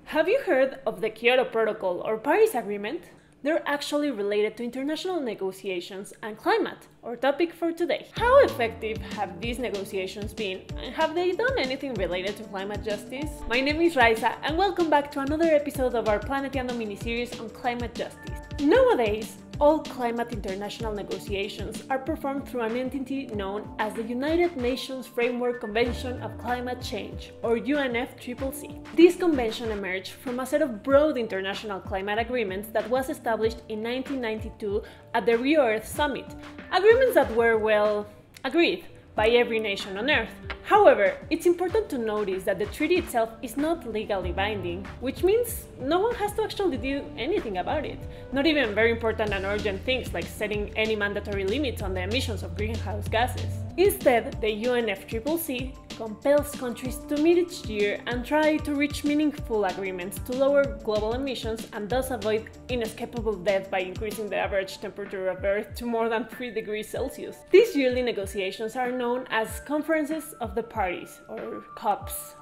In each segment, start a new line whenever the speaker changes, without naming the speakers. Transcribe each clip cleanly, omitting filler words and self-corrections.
Have you heard of the Kyoto Protocol or Paris Agreement? They're actually related to international negotiations and climate, our topic for today. How effective have these negotiations been, and have they done anything related to climate justice? My name is Raisa, and welcome back to another episode of our Planetiano mini-series on climate justice. Nowadays, all climate international negotiations are performed through an entity known as the United Nations Framework Convention of Climate Change, or UNFCCC. This convention emerged from a set of broad international climate agreements that was established in 1992 at the Rio Earth Summit, agreements that were, well, agreed by every nation on Earth. However, it's important to notice that the treaty itself is not legally binding, which means no one has to actually do anything about it, not even very important and urgent things like setting any mandatory limits on the emissions of greenhouse gases. Instead, the UNFCCC compels countries to meet each year and try to reach meaningful agreements to lower global emissions and thus avoid inescapable death by increasing the average temperature of Earth to more than 3 degrees Celsius. These yearly negotiations are known as Conferences of the Parties, or COPs,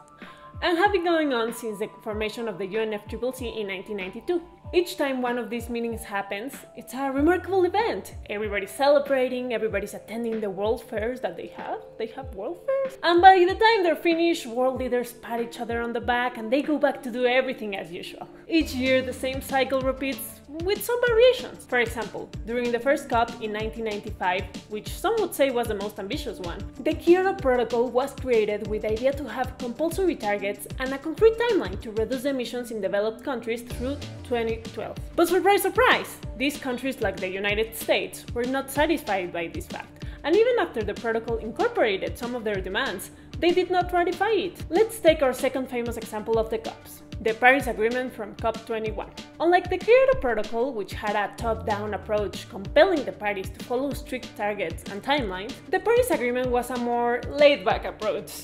and have been going on since the formation of the UNFCCC in 1992. Each time one of these meetings happens, it's a remarkable event. Everybody's celebrating, everybody's attending the world fairs that they have. They have world fairs? And by the time they're finished, world leaders pat each other on the back and they go back to do everything as usual. Each year, the same cycle repeats with some variations. For example, during the first COP in 1995, which some would say was the most ambitious one, the Kyoto Protocol was created with the idea to have compulsory targets and a concrete timeline to reduce emissions in developed countries through 2012. But surprise, surprise! These countries, like the United States, were not satisfied by this fact, and even after the protocol incorporated some of their demands, they did not ratify it. Let's take our second famous example of the COPs, the Paris Agreement from COP21. Unlike the Kyoto Protocol, which had a top-down approach compelling the parties to follow strict targets and timelines, the Paris Agreement was a more laid-back approach,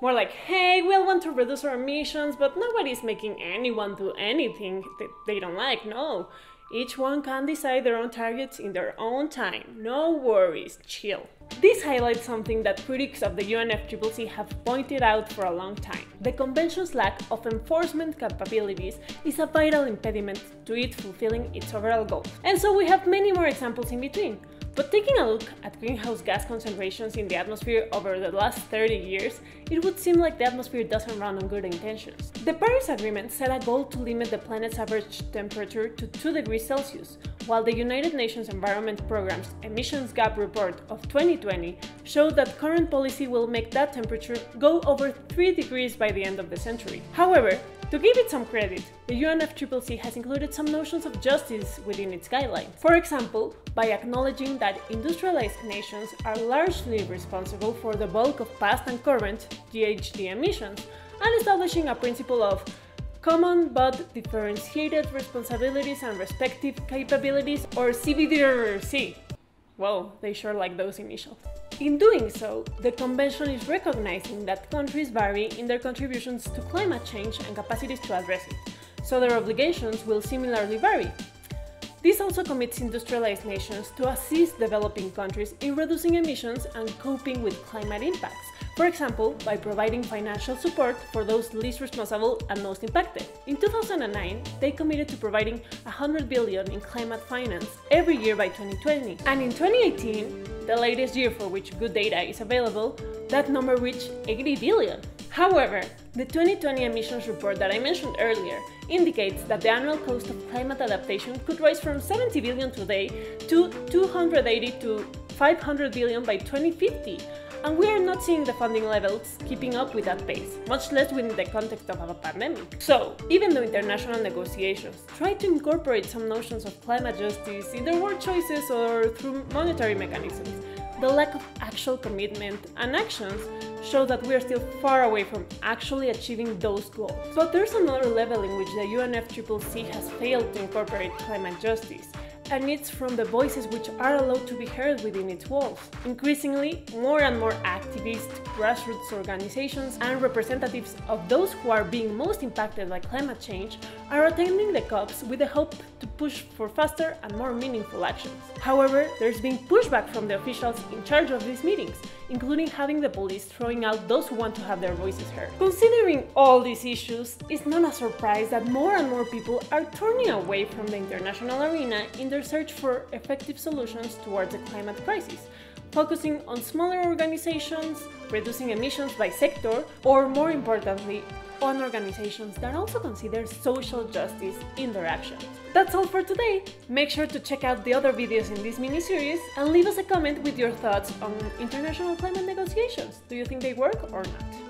more like, hey, we all want to reduce our emissions, but nobody's making anyone do anything that they don't like, no. Each one can decide their own targets in their own time. No worries, chill. This highlights something that critics of the UNFCCC have pointed out for a long time. The Convention's lack of enforcement capabilities is a vital impediment to it fulfilling its overall goal. And so we have many more examples in between. But taking a look at greenhouse gas concentrations in the atmosphere over the last 30 years, it would seem like the atmosphere doesn't run on good intentions. The Paris Agreement set a goal to limit the planet's average temperature to 2 degrees Celsius, while the United Nations Environment Programme's Emissions Gap Report of 2020 showed that current policy will make that temperature go over 3 degrees by the end of the century. However, to give it some credit, the UNFCCC has included some notions of justice within its guidelines. For example, by acknowledging that industrialized nations are largely responsible for the bulk of past and current GHG emissions, and establishing a principle of common but differentiated responsibilities and respective capabilities, or CBDRC. Well, they sure like those initials. In doing so, the Convention is recognizing that countries vary in their contributions to climate change and capacities to address it, so their obligations will similarly vary. This also commits industrialized nations to assist developing countries in reducing emissions and coping with climate impacts, for example, by providing financial support for those least responsible and most impacted. In 2009, they committed to providing $100 billion in climate finance every year by 2020. And in 2018, the latest year for which good data is available, that number reached $80 billion. However, the 2020 emissions report that I mentioned earlier indicates that the annual cost of climate adaptation could rise from $70 billion today to $280 to $500 billion by 2050. And we are not seeing the funding levels keeping up with that pace, much less within the context of a pandemic. So, even though international negotiations try to incorporate some notions of climate justice in their word choices or through monetary mechanisms, the lack of actual commitment and actions show that we are still far away from actually achieving those goals. But there's another level in which the UNFCCC has failed to incorporate climate justice, and it's from the voices which are allowed to be heard within its walls. Increasingly, more and more activists, grassroots organizations, and representatives of those who are being most impacted by climate change are attending the COPs with the hope to push for faster and more meaningful actions. However, there's been pushback from the officials in charge of these meetings, including having the police throwing out those who want to have their voices heard. Considering all these issues, it's not a surprise that more and more people are turning away from the international arena in their search for effective solutions towards the climate crisis, focusing on smaller organizations, reducing emissions by sector, or more importantly, on organizations that also consider social justice in their actions. That's all for today. Make sure to check out the other videos in this mini-series and leave us a comment with your thoughts on international climate negotiations. Do you think they work or not?